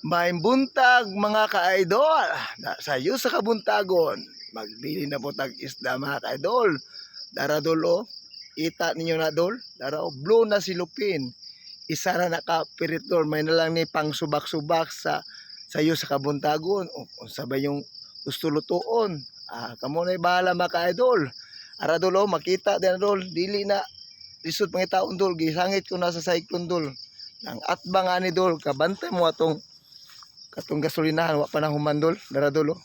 May buntag mga ka-idol. Sayo sa kabuntagon. Magbili na po tag isda mga ka-idol. Dara dolo. Ita ninyo na dol. Dara blue na silupin. Isa na nakapirit dol. May na lang ni pang subak-subak sa sayo sa kabuntagon. O sabay yung gusto lutuon. Kamo na bahala mga ka-idol. Ara dolo makita din dol. Dili na lisod pangitaon dol. Gisangit ko na sa cyclone dol. Nang atbang ani dol. Kabantay mo atong katong gasolinahan wa pa nahuman dol, dara dolo.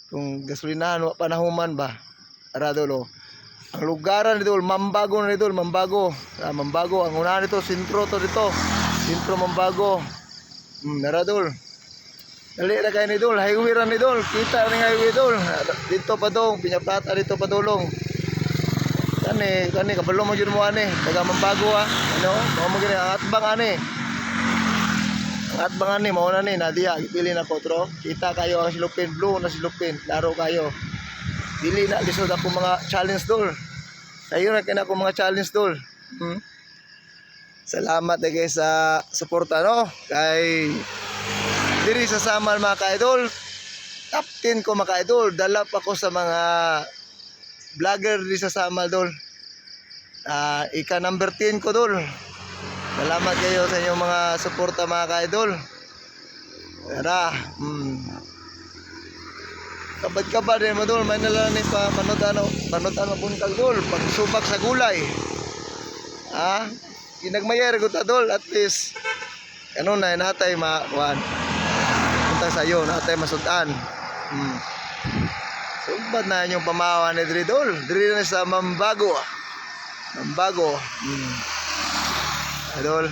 Tung gasolinahan wa pa nahuman ba? Dara dolo. Ang lugaran dito Mambago na dito, Mambago. Mambago ang una nito sentro to dito. Sentro Mambago. Dara dol. Dali ra kay ni dol, highway ra ni dol. Kita ning highway dol. Dito pa dong, Piñaplata dito pa dolong. Kani kabalo mo jud mo ani, taga Mambago Ano? Mo gani atbang ani. At mga ni mauna ni Nadia ipili na potro. Kita kayo ang silupin blue na silupin. Laro kayo. Dili na lisod ako mga challenge dol. Sayo na kina ko mga challenge dol. Salamat guys sa suporta no. Kay diri sa Samal mga ka-idol. Top 10 ko mga ka-idol. Dala pa ko sa mga vlogger diri sa Samal dol. Ika number 10 ko dol. Salamat kayo sa inyong mga suporta mga ka-idol. Tara. Kabad-kabad din mo dol. May nalang ni pa panutan mabuntag dol. Pagsubak sa gulay. Kinagmayer ko ta dol. At least ano na natay makuan. Punta sa iyo. Natay masudan. Subad na inyong pamawa ni diri dol. Diri na sa Mambago. Mambago. Idol.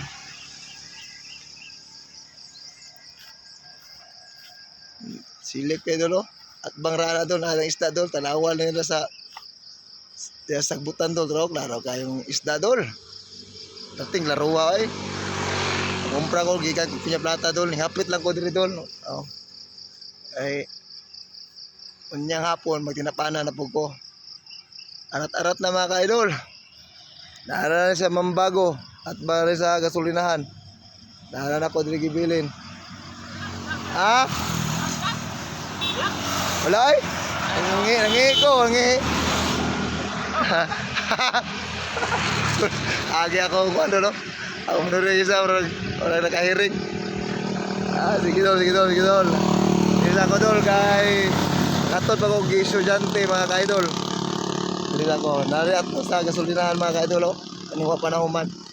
Silip kayo dolo. At bang rana doon, alang isda dol. Tanawal nila sa sagbutan dol. Laro kayong isda dol. Dating laruwa kumpra ko, gikan ko Piñaplata dol. Hapit lang ko diri dol. Ay, unyang hapon, magtinapana na po ko. Arat-arat na mga ka-idol. Nara na siya Mambago. At bari sa gasolinahan. Dahil na ko dili gibilin. Wala ay? Nangi ko. Agi ako kung ano no? Ako manuri isa. Wala nakahiring. Sige dol. Isa ko dol kay katod pa ko estudyante mga ka-idol. Dili ako. Nari at sa gasolinahan mga ka-idol. Ano pa nahuman.